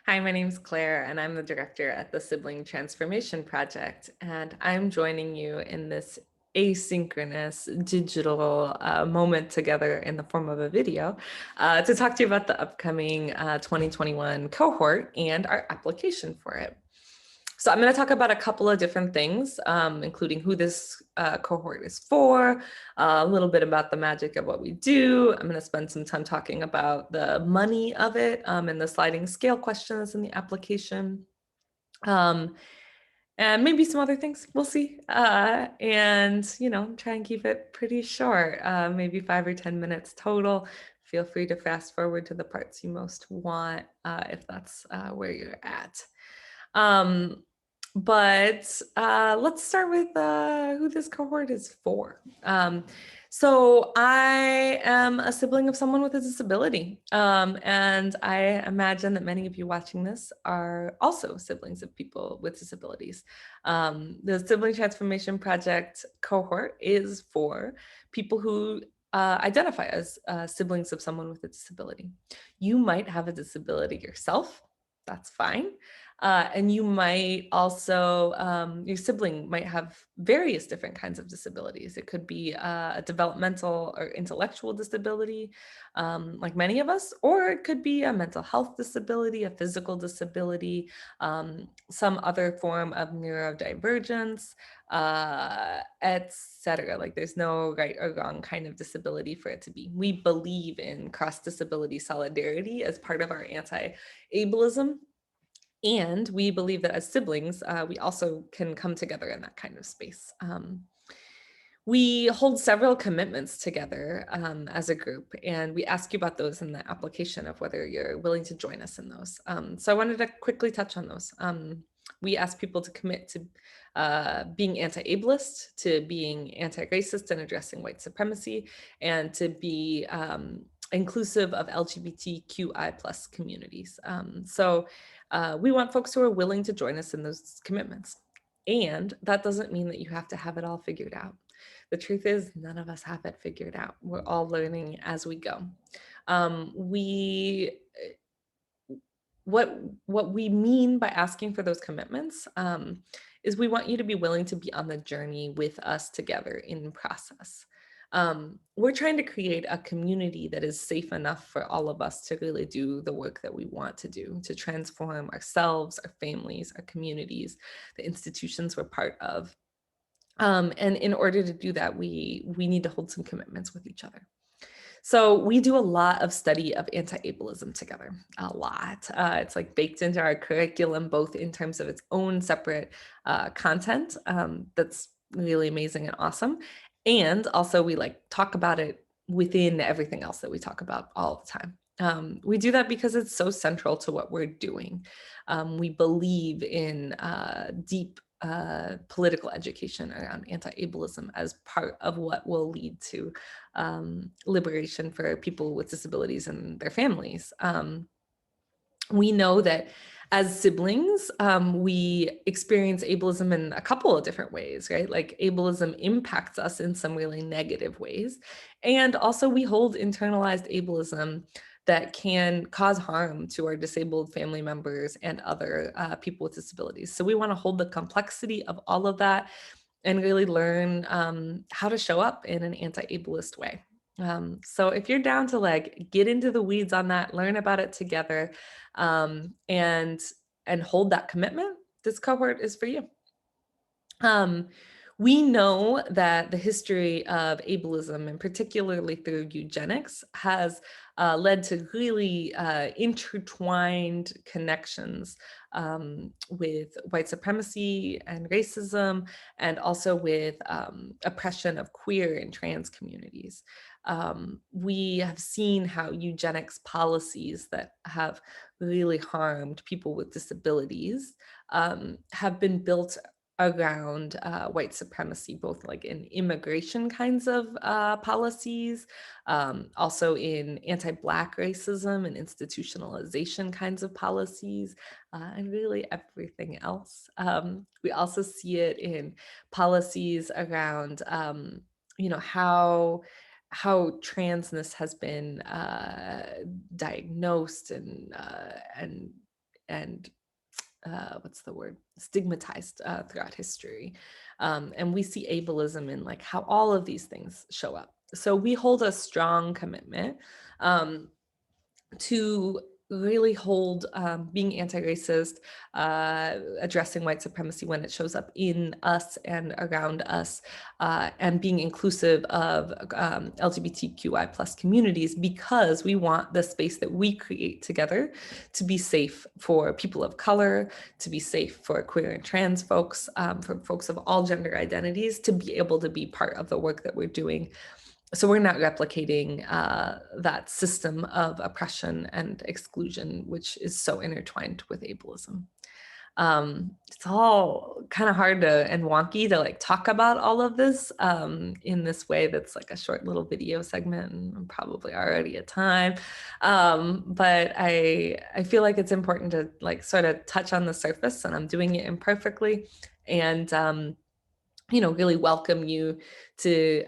Hi, my name's Claire, and I'm the director at the Sibling Transformation Project. And I'm joining you in this asynchronous digital moment together in the form of a video to talk to you about the upcoming 2021 cohort and our application for it. So I'm going to talk about a couple of different things, including who this cohort is for, a little bit about the magic of what we do. I'm going to spend some time talking about the money of it and the sliding scale questions in the application. And maybe some other things, we'll see. And try and keep it pretty short, maybe 5 or 10 minutes total. Feel free to fast forward to the parts you most want if that's where you're at. Um, but let's start with who this cohort is for. So I am a sibling of someone with a disability. And I imagine that many of you watching this are also siblings of people with disabilities. The Sibling Transformation Project cohort is for people who identify as siblings of someone with a disability. You might have a disability yourself. That's fine. And you might also, your sibling might have various different kinds of disabilities. It could be a developmental or intellectual disability, like many of us, or it could be a mental health disability, a physical disability, some other form of neurodivergence, etc. Like there's no right or wrong kind of disability for it to be. We believe in cross-disability solidarity as part of our anti-ableism. And we believe that as siblings, we also can come together in that kind of space. We hold several commitments together as a group, and we ask you about those in the application of whether you're willing to join us in those. So I wanted to quickly touch on those. We ask people to commit to being anti-ableist, to being anti-racist and addressing white supremacy, and to be inclusive of LGBTQI plus communities. So we want folks who are willing to join us in those commitments. And that doesn't mean that you have to have it all figured out. The truth is, none of us have it figured out. We're all learning as we go. Um, we what we mean by asking for those commitments is we want you to be willing to be on the journey with us together in process. We're trying to create a community that is safe enough for all of us to really do the work that we want to do, to transform ourselves, our families, our communities, the institutions we're part of. And in order to do that, we need to hold some commitments with each other. So we do a lot of study of anti-ableism together, a lot. It's like baked into our curriculum, both in terms of its own separate content that's really amazing and awesome. And also we like talk about it within everything else that we talk about all the time. We do that because it's so central to what we're doing. We believe in deep political education around anti-ableism as part of what will lead to liberation for people with disabilities and their families. We know that as siblings, we experience ableism in a couple of different ways, right? Like ableism impacts us in some really negative ways. And also we hold internalized ableism that can cause harm to our disabled family members and other people with disabilities. So we want to hold the complexity of all of that and really learn how to show up in an anti-ableist way. So if you're down to like get into the weeds on that, learn about it together, and hold that commitment, this cohort is for you. We know that the history of ableism, and particularly through eugenics, has led to really intertwined connections with white supremacy and racism, and also with oppression of queer and trans communities. We have seen how eugenics policies that have really harmed people with disabilities have been built around white supremacy, both like in immigration kinds of policies, also in anti-Black racism and institutionalization kinds of policies, and really everything else. We also see it in policies around, how transness has been diagnosed and what's the word, stigmatized throughout history. And we see ableism in like how all of these things show up. So we hold a strong commitment to really hold being anti-racist, addressing white supremacy when it shows up in us and around us, and being inclusive of LGBTQI plus communities, because we want the space that we create together to be safe for people of color, to be safe for queer and trans folks, for folks of all gender identities, to be able to be part of the work that we're doing. So we're not replicating that system of oppression and exclusion, which is so intertwined with ableism. It's all kind of hard and wonky to like talk about all of this in this way that's like a short little video segment, and I'm probably already at time. But I feel like it's important to like sort of touch on the surface, and I'm doing it imperfectly, and really welcome you to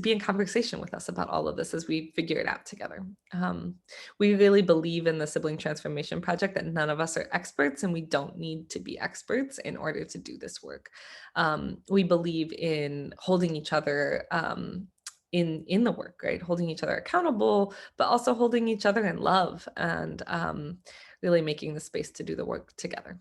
be in conversation with us about all of this as we figure it out together. We really believe in the Sibling Transformation Project that none of us are experts, and we don't need to be experts in order to do this work. We believe in holding each other in the work, right? Holding each other accountable, but also holding each other in love, and really making the space to do the work together.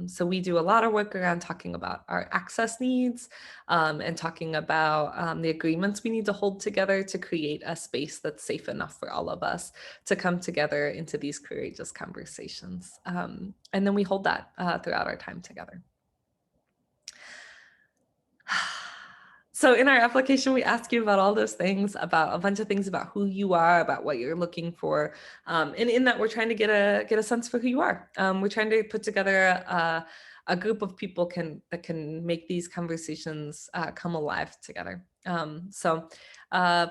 So we do a lot of work around talking about our access needs, and talking about the agreements we need to hold together to create a space that's safe enough for all of us to come together into these courageous conversations. And then we hold that throughout our time together. So in our application, we ask you about all those things, about a bunch of things about who you are, about what you're looking for. And in that, we're trying to get a sense for who you are. We're trying to put together a group of people that can make these conversations come alive together. So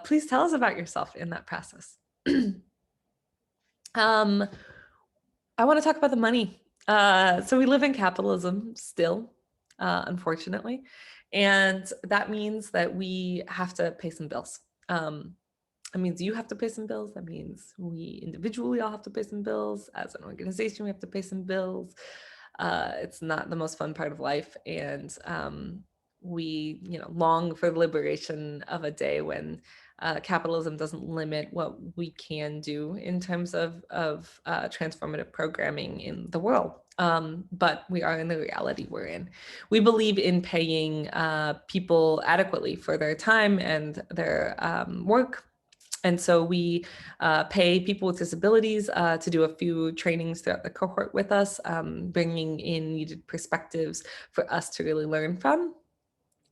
please tell us about yourself in that process. I want to talk about the money. So we live in capitalism still, unfortunately. And that means that we have to pay some bills. That means you have to pay some bills. That means we individually all have to pay some bills. As an organization, we have to pay some bills. It's not the most fun part of life. And we long for the liberation of a day when capitalism doesn't limit what we can do in terms of transformative programming in the world. But we are in the reality we're in. We believe in paying people adequately for their time and their work. And so we pay people with disabilities to do a few trainings throughout the cohort with us, bringing in needed perspectives for us to really learn from.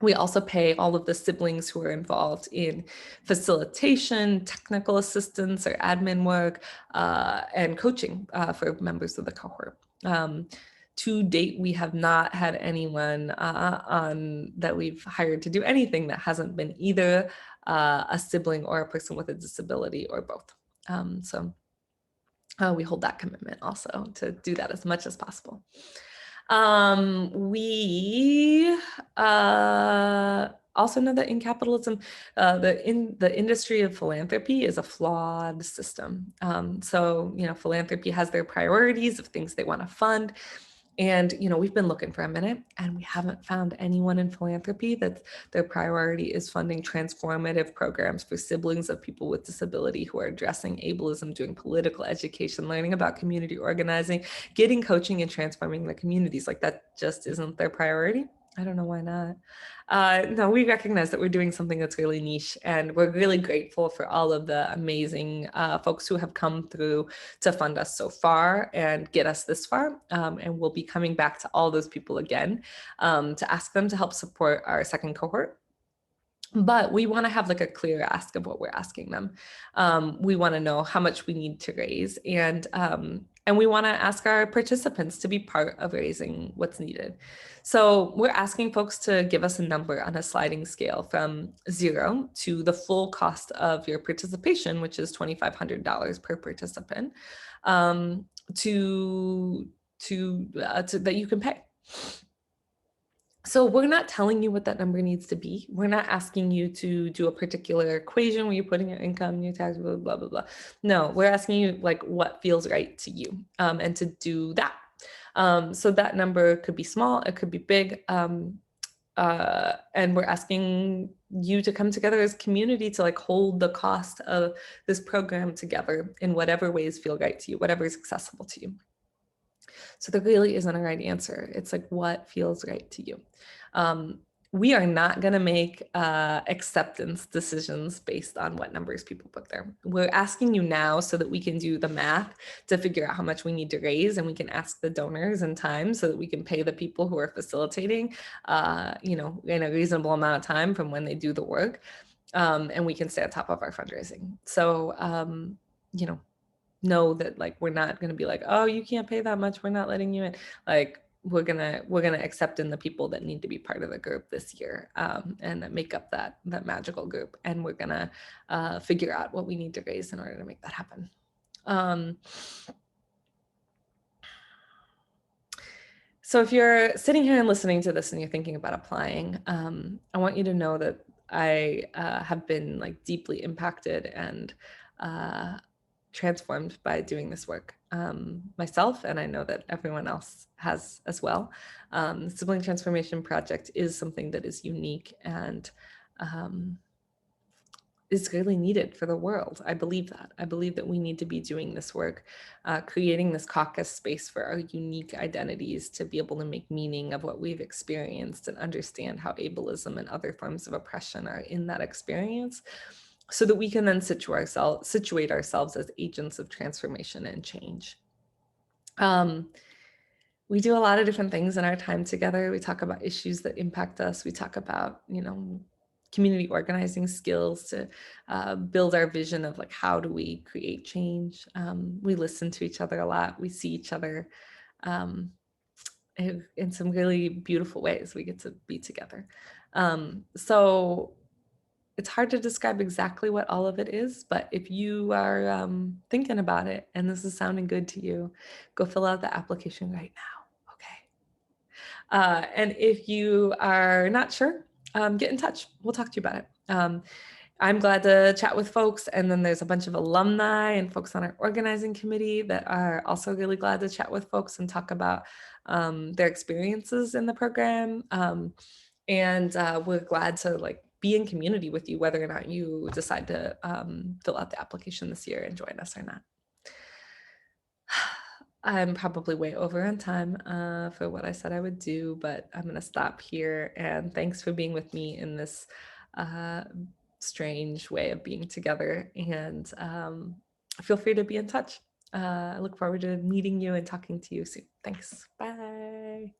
We also pay all of the siblings who are involved in facilitation, technical assistance, or admin work, and coaching for members of the cohort. To date, we have not had anyone on that we've hired to do anything that hasn't been either a sibling or a person with a disability, or both. So we hold that commitment also to do that as much as possible. We also know that in capitalism, the industry of philanthropy is a flawed system. So, philanthropy has their priorities of things they want to fund. And, we've been looking for a minute, and we haven't found anyone in philanthropy that their priority is funding transformative programs for siblings of people with disability who are addressing ableism, doing political education, learning about community organizing, getting coaching, and transforming the communities. Like, that just isn't their priority. I don't know why not. No, we recognize that we're doing something that's really niche, and we're really grateful for all of the amazing folks who have come through to fund us so far and get us this far. And we'll be coming back to all those people again to ask them to help support our second cohort. But we want to have like a clear ask of what we're asking them. We want to know how much we need to raise, and we want to ask our participants to be part of raising what's needed. So we're asking folks to give us a number on a sliding scale from 0 to the full cost of your participation, which is $2,500 per participant, to that you can pay. So we're not telling you what that number needs to be. We're not asking you to do a particular equation where you put in your income, your tax, blah, blah, blah, blah. No, we're asking you like what feels right to you, and to do that. So that number could be small, it could be big. And we're asking you to come together as community to like hold the cost of this program together in whatever ways feel right to you, whatever is accessible to you. So there really isn't a right answer. It's like what feels right to you. We are not going to make acceptance decisions based on what numbers people put there. We're asking you now so that we can do the math to figure out how much we need to raise, and we can ask the donors in time so that we can pay the people who are facilitating, in a reasonable amount of time from when they do the work, and we can stay on top of our fundraising. So, know that like we're not going to be like, oh, you can't pay that much, we're not letting you in. Like we're gonna accept in the people that need to be part of the group this year, and that make up that magical group, and we're gonna figure out what we need to raise in order to make that happen. So if you're sitting here and listening to this and you're thinking about applying, I want you to know that I have been like deeply impacted and transformed by doing this work myself, and I know that everyone else has as well. The Sibling Transformation Project is something that is unique and is really needed for the world. I believe that. I believe that we need to be doing this work, creating this caucus space for our unique identities to be able to make meaning of what we've experienced and understand how ableism and other forms of oppression are in that experience, so that we can then situate ourselves as agents of transformation and change. We do a lot of different things in our time together. We talk about issues that impact us. We talk about, community organizing skills to build our vision of like, how do we create change? We listen to each other a lot. We see each other in some really beautiful ways. We get to be together. So it's hard to describe exactly what all of it is, but if you are thinking about it and this is sounding good to you, go fill out the application right now, okay? And if you are not sure, get in touch. We'll talk to you about it. I'm glad to chat with folks, and then there's a bunch of alumni and folks on our organizing committee that are also really glad to chat with folks and talk about their experiences in the program. And we're glad to like be in community with you, whether or not you decide to fill out the application this year and join us or not. I'm probably way over on time for what I said I would do, but I'm going to stop here. And thanks for being with me in this strange way of being together. And feel free to be in touch. I look forward to meeting you and talking to you soon. Thanks. Bye.